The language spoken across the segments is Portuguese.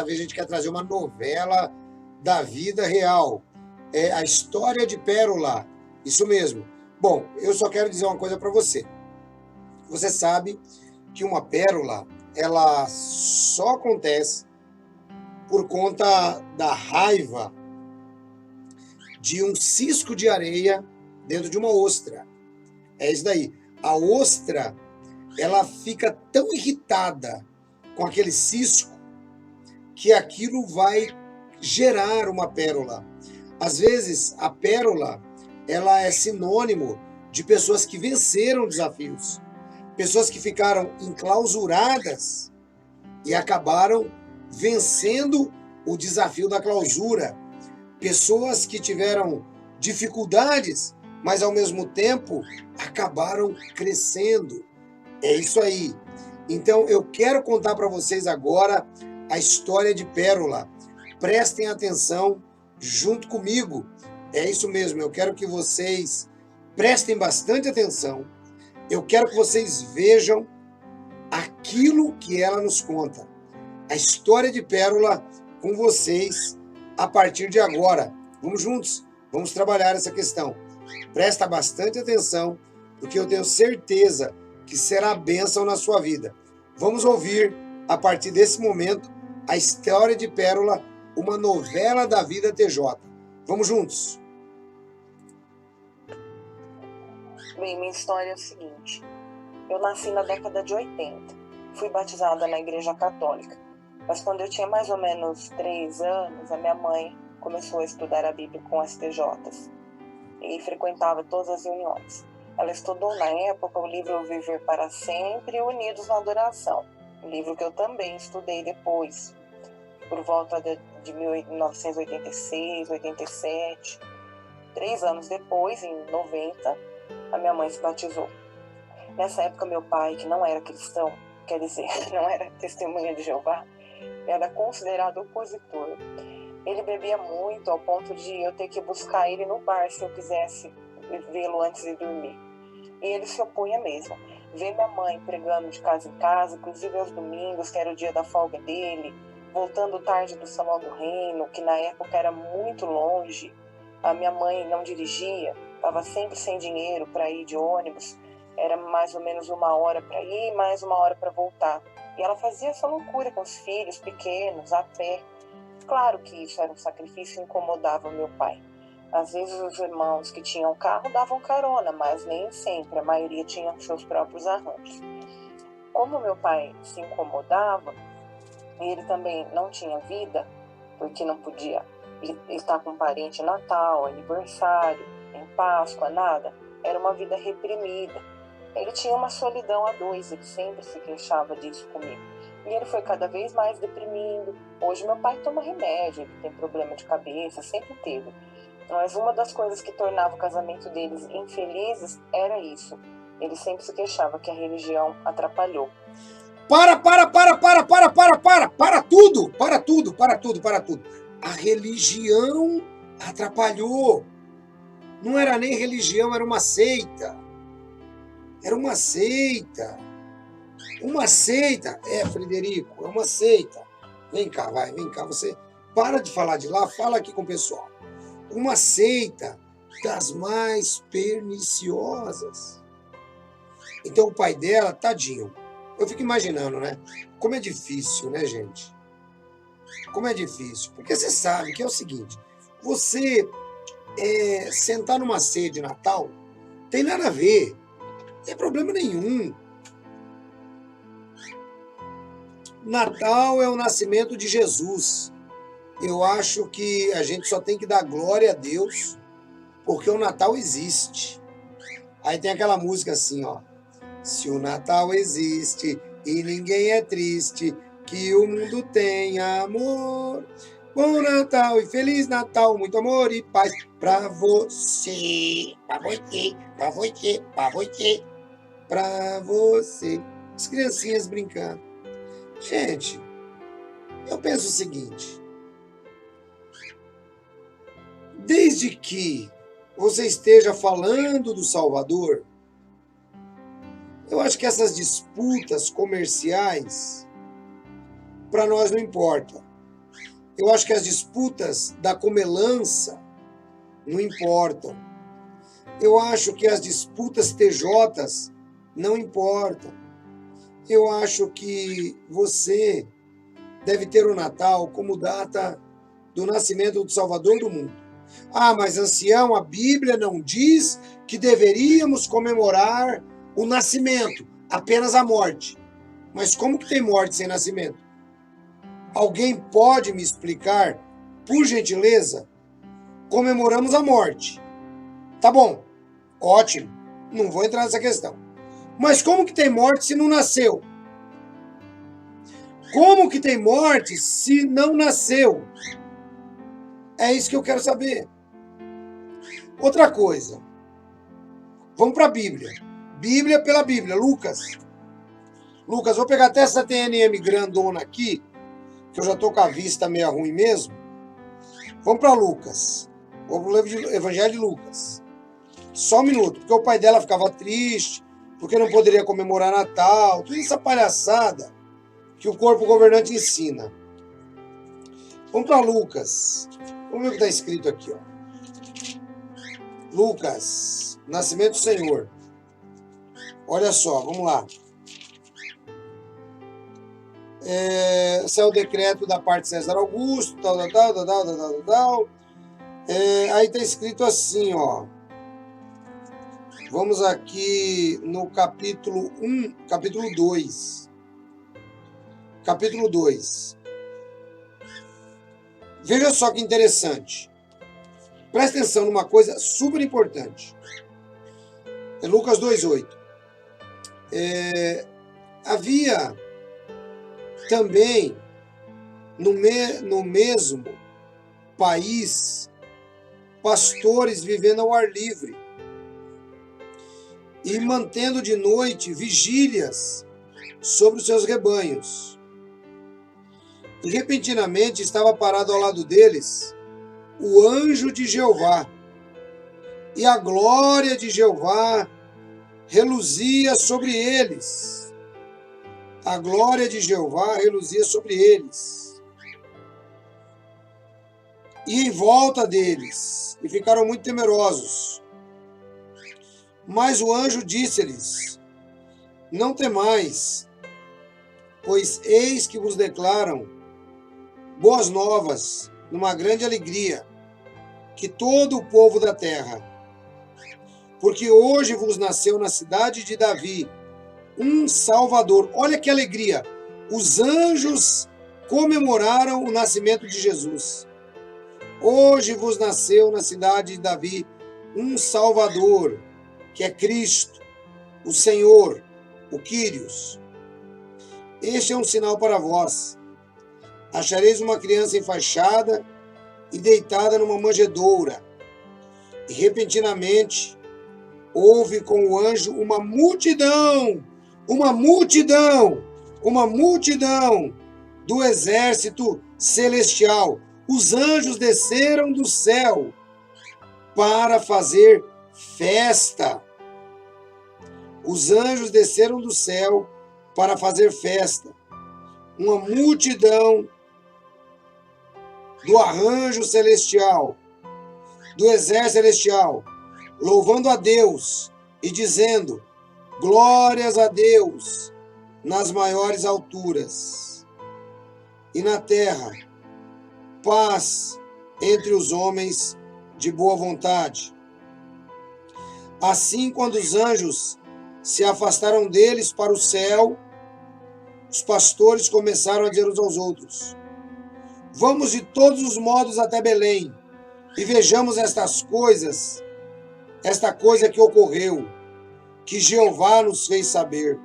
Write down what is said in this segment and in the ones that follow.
vez a gente quer trazer uma novela da vida real. É a história de Pérola. Isso mesmo. Bom, eu só quero dizer uma coisa para você. Você sabe que uma pérola, ela só acontece por conta da raiva de um cisco de areia dentro de uma ostra. É isso daí. A ostra, ela fica tão irritada com aquele cisco que aquilo vai gerar uma pérola. Às vezes, a pérola, ela é sinônimo de pessoas que venceram desafios, pessoas que ficaram enclausuradas e acabaram vencendo o desafio da clausura, pessoas que tiveram dificuldades, mas ao mesmo tempo acabaram crescendo. É isso aí. Então eu quero contar para vocês agora a história de Pérola. Prestem atenção junto comigo. É isso mesmo, eu quero que vocês prestem bastante atenção. Eu quero que vocês vejam aquilo que ela nos conta. A história de Pérola com vocês a partir de agora. Vamos juntos, vamos trabalhar essa questão. Presta bastante atenção, porque eu tenho certeza que será bênção na sua vida. Vamos ouvir, a partir desse momento, a história de Pérola, uma novela da vida TJ. Vamos juntos. Bem, minha história é o seguinte. Eu nasci na década de 80. Fui batizada na Igreja Católica. Mas quando eu tinha mais ou menos 3 anos, a minha mãe começou a estudar a Bíblia com as TJs e frequentava todas as reuniões. Ela estudou na época o livro Viver para Sempre e Unidos na Adoração, um livro que eu também estudei depois, por volta de 1986, 87. 3 anos depois, em 90, a minha mãe se batizou. Nessa época, meu pai, que não era cristão, quer dizer, não era testemunha de Jeová, era considerado opositor. Ele bebia muito ao ponto de eu ter que buscar ele no bar se eu quisesse vê-lo antes de dormir. E ele se opunha mesmo. Ver minha mãe pregando de casa em casa, inclusive aos domingos, que era o dia da folga dele, voltando tarde do Salão do Reino, que na época era muito longe. A minha mãe não dirigia, estava sempre sem dinheiro para ir de ônibus. Era mais ou menos 1 hora para ir e mais 1 hora para voltar. E ela fazia essa loucura com os filhos pequenos, a pé. Claro que isso era um sacrifício e incomodava meu pai. Às vezes os irmãos que tinham carro davam carona, mas nem sempre, a maioria tinha seus próprios arranjos. Como meu pai se incomodava, e ele também não tinha vida, porque não podia estar com um parente em Natal, aniversário, em Páscoa, nada, era uma vida reprimida. Ele tinha uma solidão a 2, ele sempre se queixava disso comigo. E ele foi cada vez mais deprimindo. Hoje meu pai toma remédio, ele tem problema de cabeça, sempre teve. Mas uma das coisas que tornava o casamento deles infelizes era isso. Ele sempre se queixava que a religião atrapalhou. Para tudo. A religião atrapalhou. Não era nem religião, era uma seita. Uma seita. É, Frederico, é uma seita. Vem cá, você para de falar de lá, fala aqui com o pessoal. Uma seita das mais perniciosas. Então o pai dela, tadinho, eu fico imaginando, né? Como é difícil, né, gente? Como é difícil. Porque você sabe que é o seguinte, você sentar numa ceia de Natal, tem nada a ver. Não tem problema nenhum. Natal é o nascimento de Jesus. Eu acho que a gente só tem que dar glória a Deus, porque o Natal existe. Aí tem aquela música assim, ó. Se o Natal existe e ninguém é triste, que o mundo tem amor. Bom Natal e Feliz Natal, muito amor e paz pra você. Pra você. As criancinhas brincando. Gente, eu penso o seguinte. Desde que você esteja falando do Salvador, eu acho que essas disputas comerciais, para nós não importa. Eu acho que as disputas da comelança não importam. Eu acho que as disputas TJs não importam. Eu acho que você deve ter o Natal como data do nascimento do Salvador do mundo. Ah, mas ancião, a Bíblia não diz que deveríamos comemorar o nascimento, apenas a morte. Mas como que tem morte sem nascimento? Alguém pode me explicar, por gentileza? Comemoramos a morte. Tá bom, ótimo, não vou entrar nessa questão. Mas como que tem morte se não nasceu? Como que tem morte se não nasceu? É isso que eu quero saber. Outra coisa. Vamos para a Bíblia. Bíblia pela Bíblia. Lucas, vou pegar até essa TNM grandona aqui, que eu já estou com a vista meio ruim mesmo. Vamos para Lucas. Vamos para o Evangelho de Lucas. Só um minuto, porque o pai dela ficava triste, porque não poderia comemorar Natal, toda essa palhaçada que o corpo governante ensina. Vamos para Lucas. Vamos ver o que está escrito aqui, ó. Lucas, nascimento do Senhor. Olha só, vamos lá. Esse é o decreto da parte de César Augusto, tal. Aí está escrito assim, ó. Vamos aqui no capítulo 1, capítulo 2. Capítulo 2. Veja só que interessante. Presta atenção numa coisa super importante. É Lucas 2,8. Havia também no mesmo país pastores vivendo ao ar livre e mantendo de noite vigílias sobre os seus rebanhos. E repentinamente estava parado ao lado deles o anjo de Jeová, e a glória de Jeová reluzia sobre eles. A glória de Jeová reluzia sobre eles. E em volta deles, e ficaram muito temerosos. Mas o anjo disse-lhes: não temais, pois eis que vos declaram boas novas, numa grande alegria, que todo o povo da terra. Porque hoje vos nasceu na cidade de Davi um Salvador. Olha que alegria! Os anjos comemoraram o nascimento de Jesus. Hoje vos nasceu na cidade de Davi um Salvador, que é Cristo, o Senhor, o Quírios. Este é um sinal para vós. Achareis uma criança enfaixada e deitada numa manjedoura. E repentinamente houve com o anjo uma multidão do exército celestial. Os anjos desceram do céu para fazer festa. Os anjos desceram do céu para fazer festa. Uma multidão do arranjo celestial, do exército celestial, louvando a Deus e dizendo: glórias a Deus nas maiores alturas, e na terra paz entre os homens de boa vontade. Assim, quando os anjos se afastaram deles para o céu, os pastores começaram a dizer uns aos outros: vamos de todos os modos até Belém e vejamos esta coisa que ocorreu, que Jeová nos fez saber.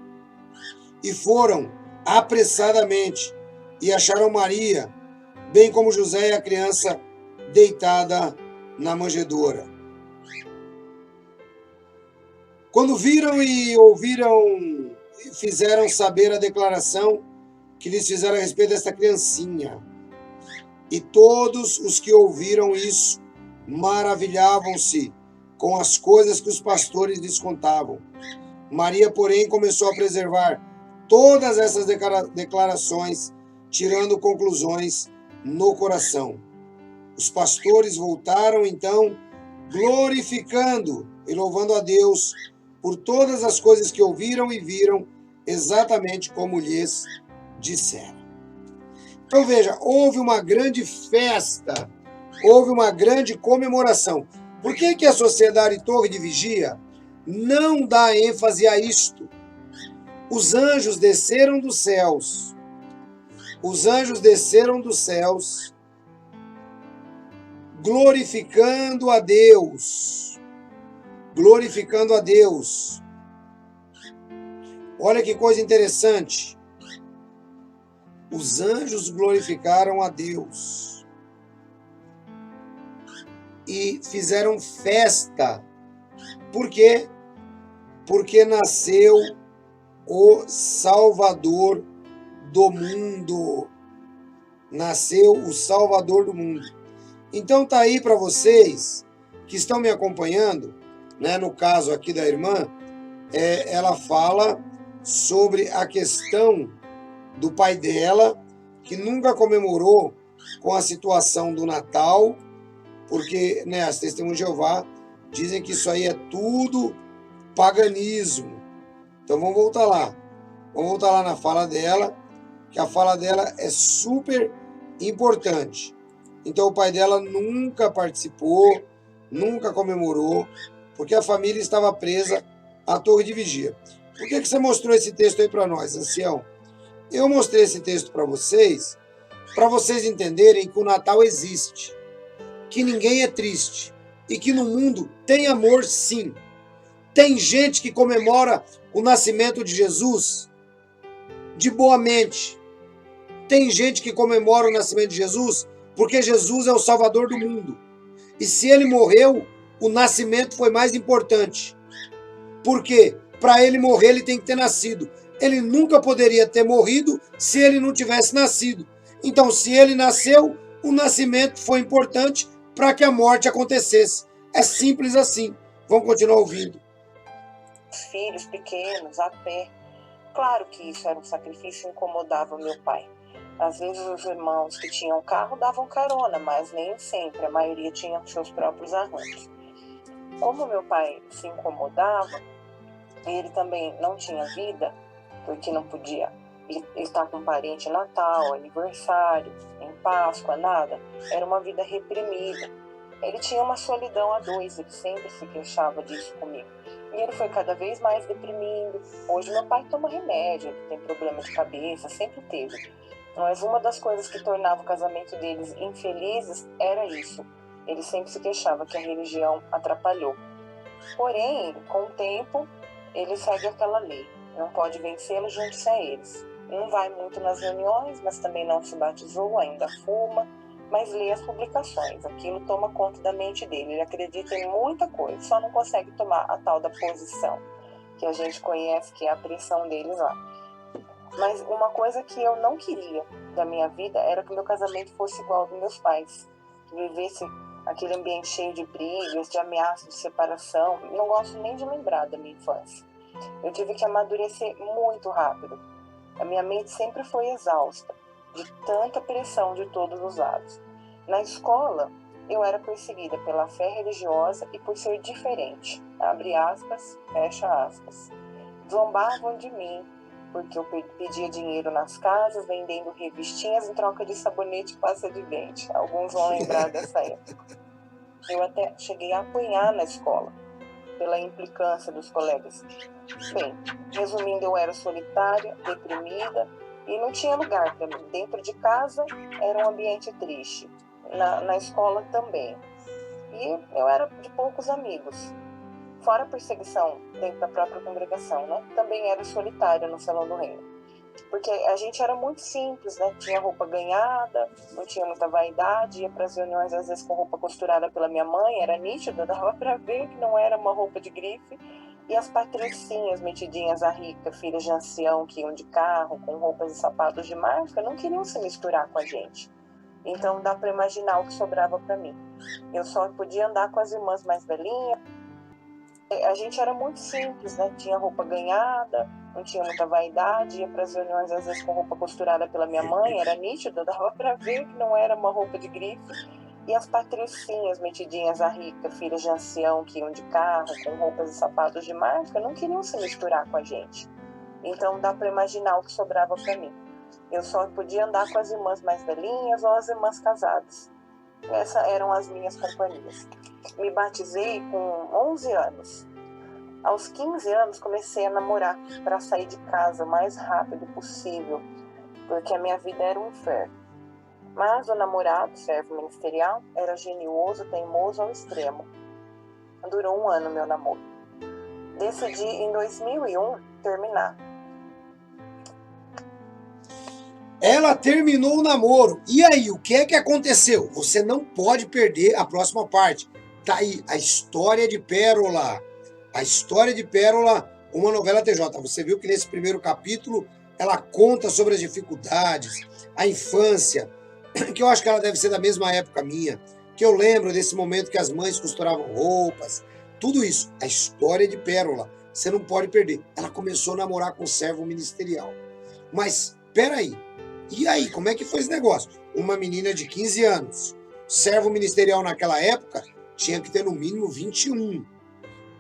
E foram apressadamente e acharam Maria, bem como José e a criança deitada na manjedoura. Quando viram e ouviram, fizeram saber a declaração que lhes fizeram a respeito desta criancinha. E todos os que ouviram isso maravilhavam-se com as coisas que os pastores lhes contavam. Maria, porém, começou a preservar todas essas declarações, tirando conclusões no coração. Os pastores voltaram então glorificando e louvando a Deus por todas as coisas que ouviram e viram, exatamente como lhes disseram. Então veja, houve uma grande festa, houve uma grande comemoração. Por que que a Sociedade Torre de Vigia não dá ênfase a isto? Os anjos desceram dos céus. Os anjos desceram dos céus, glorificando a Deus. Glorificando a Deus. Olha que coisa interessante. Os anjos glorificaram a Deus e fizeram festa. Por quê? Porque nasceu o Salvador do mundo. Nasceu o Salvador do mundo. Então tá aí para vocês que estão me acompanhando, né? No caso aqui da irmã, ela fala sobre a questão do pai dela, que nunca comemorou com a situação do Natal, porque, né, as Testemunhas de Jeová dizem que isso aí é tudo paganismo. Então vamos voltar lá. Vamos voltar lá na fala dela, que a fala dela é super importante. Então o pai dela nunca participou, nunca comemorou, porque a família estava presa à Torre de Vigia. Por que você mostrou esse texto aí para nós, ancião? Eu mostrei esse texto para vocês entenderem que o Natal existe, que ninguém é triste e que no mundo tem amor sim. Tem gente que comemora o nascimento de Jesus de boa mente. Tem gente que comemora o nascimento de Jesus porque Jesus é o Salvador do mundo. E se ele morreu, o nascimento foi mais importante. Por quê? Para ele morrer, ele tem que ter nascido. Ele nunca poderia ter morrido se ele não tivesse nascido. Então, se ele nasceu, o nascimento foi importante para que a morte acontecesse. É simples assim. Vamos continuar ouvindo. Filhos pequenos, a pé. Claro que isso era um sacrifício e incomodava meu pai. Às vezes os irmãos que tinham carro davam carona, mas nem sempre. A maioria tinha seus próprios arranjos. Como meu pai se incomodava, ele também não tinha vida, porque não podia estar com um parente em Natal, aniversário, em Páscoa, nada. Era uma vida reprimida. Ele tinha uma solidão a dois, ele sempre se queixava disso comigo. E ele foi cada vez mais deprimindo. Hoje meu pai toma remédio, ele tem problema de cabeça, sempre teve. Mas uma das coisas que tornava o casamento deles infelizes era isso. Ele sempre se queixava que a religião atrapalhou. Porém, com o tempo, ele segue aquela lei. Não pode vencê-los, junte-se a eles. Não vai muito nas reuniões, mas também não se batizou, ainda fuma, mas lê as publicações. Aquilo toma conta da mente dele. Ele acredita em muita coisa, só não consegue tomar a tal da posição, que a gente conhece, que é a pressão deles lá. Mas uma coisa que eu não queria da minha vida era que meu casamento fosse igual ao dos meus pais, que vivesse aquele ambiente cheio de brigas, de ameaças de separação. Não gosto nem de lembrar da minha infância. Eu tive que amadurecer muito rápido. A minha mente sempre foi exausta de tanta pressão de todos os lados. Na escola, eu era perseguida pela fé religiosa e por ser diferente. Abre aspas, fecha aspas. Zombavam de mim porque eu pedia dinheiro nas casas, vendendo revistinhas em troca de sabonete e pasta de dente. Alguns vão lembrar dessa época. Eu até cheguei a apanhar na escola, pela implicância dos colegas. Bem, resumindo, eu era solitária, deprimida e não tinha lugar para mim. Dentro de casa era um ambiente triste, na escola também. E eu era de poucos amigos. Fora a perseguição dentro da própria congregação, né? Também era solitária no Salão do Reino. Porque a gente era muito simples, né? Tinha roupa ganhada, não tinha muita vaidade, ia para as reuniões às vezes com roupa costurada pela minha mãe, era nítida, dava para ver que não era uma roupa de grife. E as patricinhas metidinhas à rica, filhas de ancião que iam de carro, com roupas e sapatos de marca, não queriam se misturar com a gente. Então dá para imaginar o que sobrava para mim. Eu só podia andar com as irmãs mais velhinhas. A gente era muito simples, né? Tinha roupa ganhada, não tinha muita vaidade, ia para as reuniões às vezes com roupa costurada pela minha mãe, era nítido, dava para ver que não era uma roupa de grife. E as patricinhas metidinhas à rica, filhas de ancião que iam de carro, com roupas e sapatos de marca, não queriam se misturar com a gente. Então dá para imaginar o que sobrava para mim. Eu só podia andar com as irmãs mais velhinhas ou as irmãs casadas. Essas eram as minhas companhias. Me batizei com 11 anos. Aos 15 anos comecei a namorar para sair de casa o mais rápido possível, porque a minha vida era um inferno. Mas o namorado, servo ministerial, era genioso, teimoso ao extremo. Durou 1 ano meu namoro. Decidi em 2001 terminar. Ela terminou o namoro. E aí, o que é que aconteceu? Você não pode perder a próxima parte. Tá aí, a história de Pérola. A história de Pérola, uma novela TJ. Você viu que nesse primeiro capítulo ela conta sobre as dificuldades, a infância, que eu acho que ela deve ser da mesma época minha, que eu lembro desse momento que as mães costuravam roupas, tudo isso. A história de Pérola, você não pode perder. Ela começou a namorar com um servo ministerial. Mas, peraí, e aí, como é que foi esse negócio? Uma menina de 15 anos, servo ministerial naquela época, tinha que ter no mínimo 21.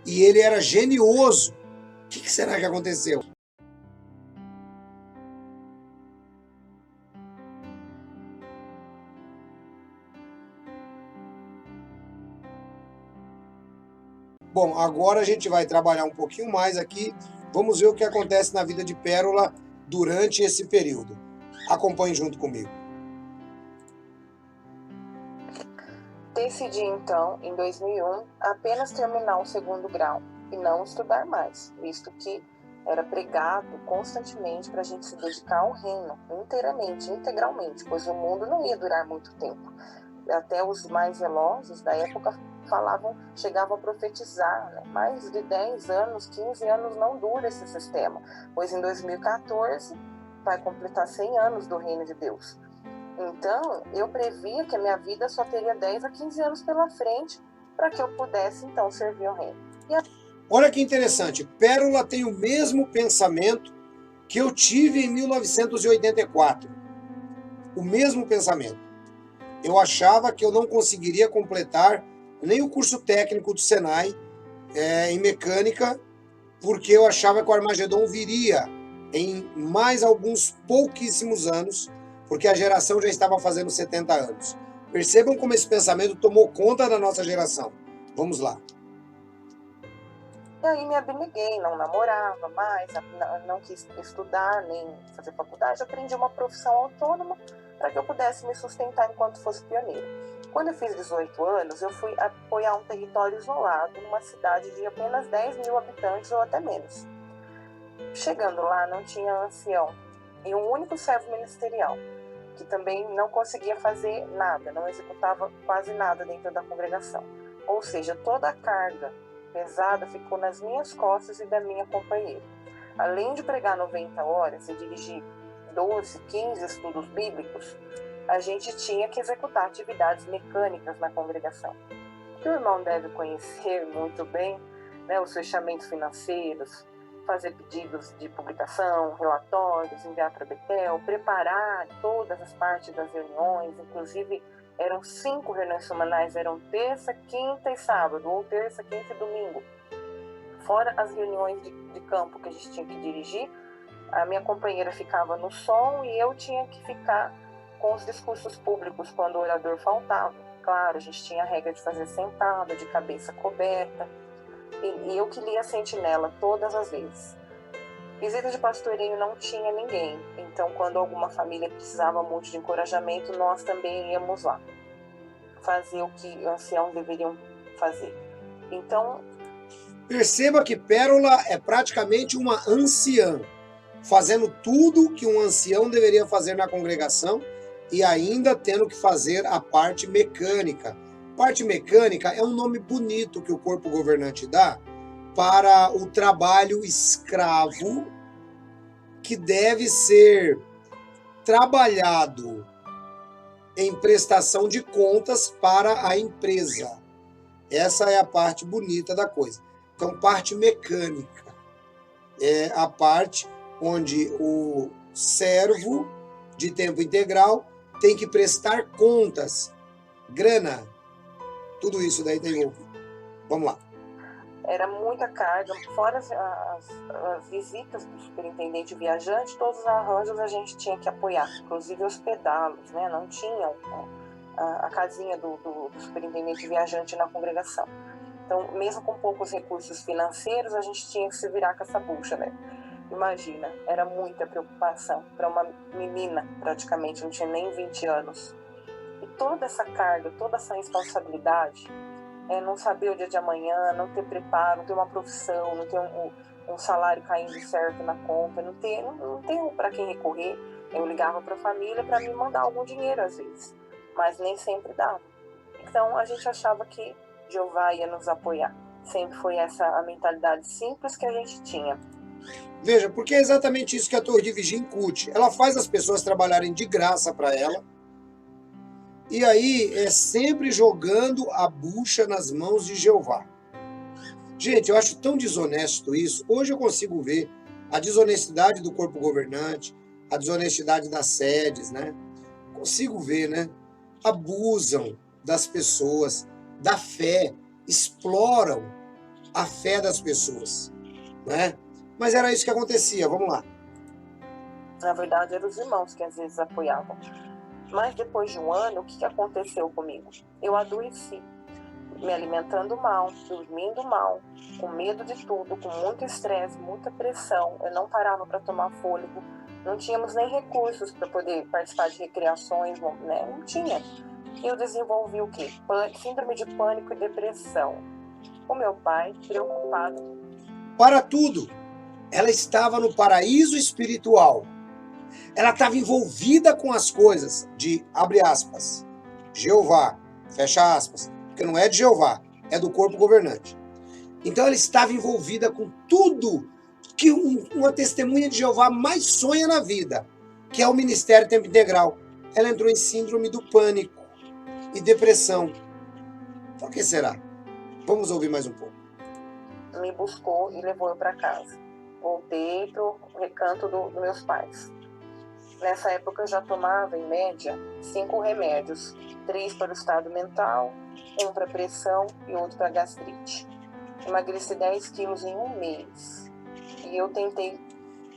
E ele era genioso. O que será que aconteceu? Bom, agora a gente vai trabalhar um pouquinho mais aqui. Vamos ver o que acontece na vida de Pérola durante esse período. Acompanhe junto comigo. Decidi então, em 2001, apenas terminar o 2º grau e não estudar mais, visto que era pregado constantemente para a gente se dedicar ao reino, inteiramente, integralmente, pois o mundo não ia durar muito tempo. Até os mais zelosos da época chegavam a profetizar, né? Mais de 10 anos, 15 anos não dura esse sistema, pois em 2014 vai completar 100 anos do reino de Deus. Então, eu previa que a minha vida só teria 10 a 15 anos pela frente para que eu pudesse, então, servir ao reino. Olha que interessante, Pérola tem o mesmo pensamento que eu tive em 1984. O mesmo pensamento. Eu achava que eu não conseguiria completar nem o curso técnico do Senai em mecânica, porque eu achava que o Armagedon viria em mais alguns pouquíssimos anos, porque a geração já estava fazendo 70 anos. Percebam como esse pensamento tomou conta da nossa geração. Vamos lá. E aí me abneguei, não namorava mais, não quis estudar, nem fazer faculdade. Aprendi uma profissão autônoma para que eu pudesse me sustentar enquanto fosse pioneira. Quando eu fiz 18 anos, eu fui apoiar um território isolado, numa cidade de apenas 10 mil habitantes ou até menos. Chegando lá, não tinha ancião e um único servo ministerial, que também não conseguia fazer nada, não executava quase nada dentro da congregação. Ou seja, toda a carga pesada ficou nas minhas costas e da minha companheira. Além de pregar 90 horas e dirigir 12, 15 estudos bíblicos, a gente tinha que executar atividades mecânicas na congregação. O irmão deve conhecer muito bem, né, os fechamentos financeiros, fazer pedidos de publicação, relatórios, enviar para Betel, preparar todas as partes das reuniões, inclusive eram 5 reuniões semanais, eram terça, quinta e sábado, ou terça, quinta e domingo. Fora as reuniões de campo que a gente tinha que dirigir, a minha companheira ficava no som e eu tinha que ficar com os discursos públicos quando o orador faltava. Claro, a gente tinha a regra de fazer sentada, de cabeça coberta, e eu que lia a sentinela todas as vezes. Visita de pastoreio não tinha ninguém, então quando alguma família precisava muito de encorajamento, nós também íamos lá fazer o que anciãos deveriam fazer. Então, perceba que Pérola é praticamente uma anciã, fazendo tudo que um ancião deveria fazer na congregação e ainda tendo que fazer a parte mecânica. Parte mecânica é um nome bonito que o corpo governante dá para o trabalho escravo que deve ser trabalhado em prestação de contas para a empresa. Essa é a parte bonita da coisa. Então, parte mecânica. é a parte onde o servo de tempo integral tem que prestar contas, grana, tudo isso daí tem envolvido. Vamos lá. Era muita carga, fora as visitas do superintendente viajante, todos os arranjos a gente tinha que apoiar, inclusive hospedá-los, né? Não tinham a casinha do superintendente viajante na congregação. Então, mesmo com poucos recursos financeiros, a gente tinha que se virar com essa bucha, né? Imagina, era muita preocupação para uma menina, praticamente, não tinha nem 20 anos. E toda essa carga, toda essa responsabilidade, não saber o dia de amanhã, não ter preparo, não ter uma profissão, não ter um salário caindo certo na conta, não ter para quem recorrer. Eu ligava para a família para me mandar algum dinheiro às vezes, mas nem sempre dava. Então a gente achava que Jeová ia nos apoiar. Sempre foi essa a mentalidade simples que a gente tinha. Veja, porque é exatamente isso que a Torre de Vigia incute. Ela faz as pessoas trabalharem de graça para ela, e aí é sempre jogando a bucha nas mãos de Jeová. Gente, eu acho tão desonesto isso. Hoje eu consigo ver a desonestidade do corpo governante, a desonestidade das sedes, né? Consigo ver, né? Abusam das pessoas, da fé, exploram a fé das pessoas, né? Mas era isso que acontecia, vamos lá. Na verdade, eram os irmãos que às vezes apoiavam. Mas depois de um ano, o que aconteceu comigo? Eu adoeci, me alimentando mal, dormindo mal, com medo de tudo, com muito estresse, muita pressão. Eu não parava para tomar fôlego, não tínhamos nem recursos para poder participar de recreações, né? Não tinha. E eu desenvolvi o quê? Síndrome de pânico e depressão. O meu pai, preocupado. Para tudo! Ela estava no paraíso espiritual. Ela estava envolvida com as coisas de, abre aspas, Jeová, fecha aspas, porque não é de Jeová, é do corpo governante. Então ela estava envolvida com tudo que uma testemunha de Jeová mais sonha na vida, que é o Ministério Tempo Integral. Ela entrou em síndrome do pânico e depressão. Por que será? Vamos ouvir mais um pouco. Me buscou e levou eu para casa. Voltei para o recanto dos meus pais. Nessa época eu já tomava, em média, 5 remédios. 3 para o estado mental, 1 para pressão e outro para gastrite. Emagreci 10 quilos em um mês. E eu tentei...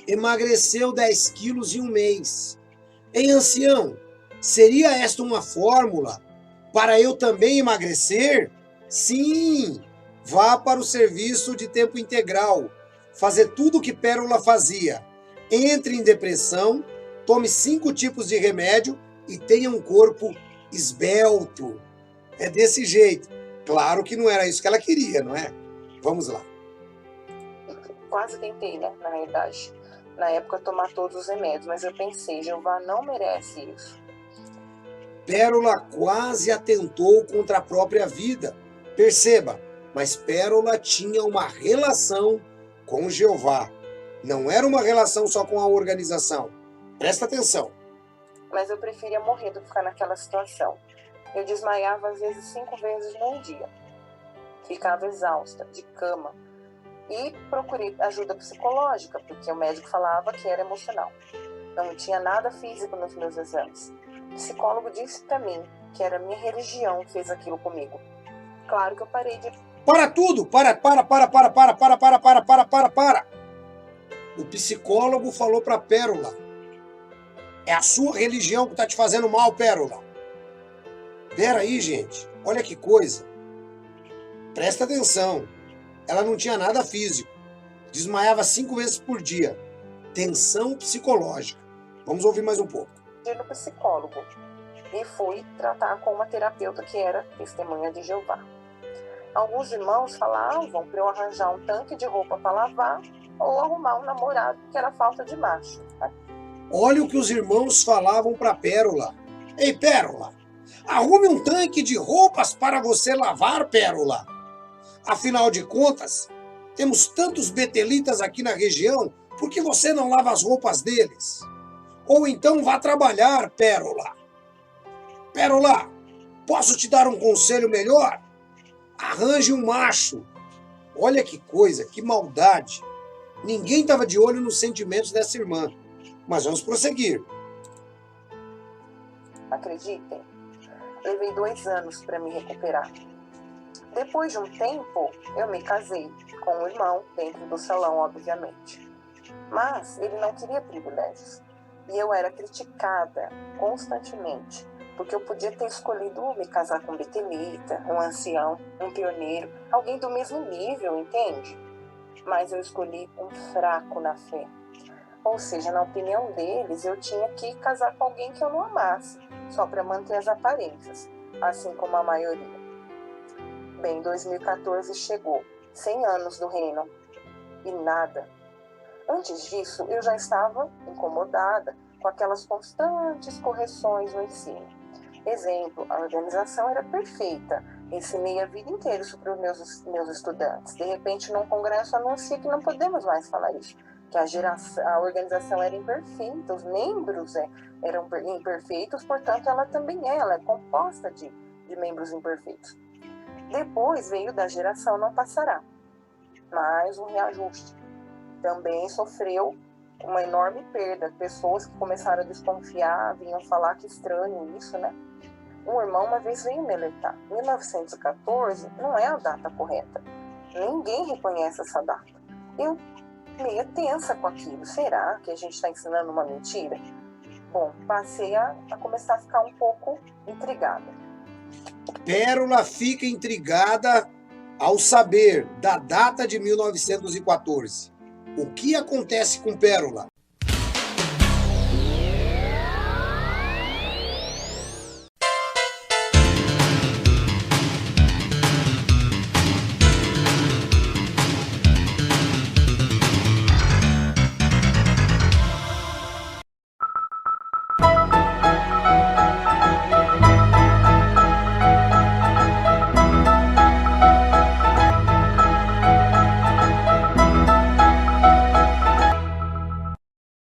Emagreceu 10 quilos em um mês. Ei, ancião, seria esta uma fórmula para eu também emagrecer? Sim, vá para o serviço de tempo integral. Fazer tudo o que Pérola fazia. Entre em depressão, tome 5 tipos de remédio e tenha um corpo esbelto. É desse jeito. Claro que não era isso que ela queria, não é? Vamos lá. Quase tentei, né, na realidade. Na época, tomar todos os remédios, mas eu pensei, Jeová não merece isso. Pérola quase atentou contra a própria vida. Perceba, mas Pérola tinha uma relação com Jeová. Não era uma relação só com a organização. Presta atenção. Mas eu preferia morrer do que ficar naquela situação. Eu desmaiava às vezes 5 vezes num dia. Ficava exausta, de cama. E procurei ajuda psicológica, porque o médico falava que era emocional. Não tinha nada físico nos meus exames. O psicólogo disse para mim que era a minha religião que fez aquilo comigo. Claro que eu parei de... Para tudo! Para! O psicólogo falou para Pérola. É a sua religião que está te fazendo mal, Pérola. Pera aí, gente. Olha que coisa. Presta atenção. Ela não tinha nada físico. Desmaiava 5 vezes por dia. Tensão psicológica. Vamos ouvir mais um pouco. Fui no psicólogo e fui tratar com uma terapeuta que era testemunha de Jeová. Alguns irmãos falavam para eu arranjar um tanque de roupa para lavar ou arrumar um namorado, que era falta de macho. Olha o que os irmãos falavam para Pérola. Ei, Pérola, arrume um tanque de roupas para você lavar, Pérola. Afinal de contas, temos tantos betelitas aqui na região, por que você não lava as roupas deles? Ou então vá trabalhar, Pérola. Pérola, posso te dar um conselho melhor? Arranje um macho. Olha que coisa, que maldade. Ninguém estava de olho nos sentimentos dessa irmã. Mas vamos prosseguir. Acreditem, levei 2 anos para me recuperar. Depois de um tempo, eu me casei com um irmão, dentro do salão, obviamente. Mas ele não queria privilégios. E eu era criticada constantemente, porque eu podia ter escolhido me casar com um betelita, um ancião, um pioneiro, alguém do mesmo nível, entende? Mas eu escolhi um fraco na fé. Ou seja, na opinião deles, eu tinha que casar com alguém que eu não amasse, só para manter as aparências, assim como a maioria. Bem, 2014 chegou, 100 anos do reino, e nada. Antes disso, eu já estava incomodada com aquelas constantes correções no ensino. Exemplo, a organização era perfeita, ensinei a vida inteira isso para os meus estudantes. De repente, num congresso, anuncia que não podemos mais falar isso, que a organização era imperfeita, os membros eram imperfeitos, portanto, ela é composta de membros imperfeitos. Depois veio da geração não passará, mais um reajuste. Também sofreu uma enorme perda, pessoas que começaram a desconfiar, vinham falar que estranho isso, né? Um irmão uma vez veio me alertar, 1914 não é a data correta, ninguém reconhece essa data. Eu meio tensa com aquilo, será que a gente está ensinando uma mentira? Bom, passei a começar a ficar um pouco intrigada. Pérola fica intrigada ao saber da data de 1914. O que acontece com Pérola?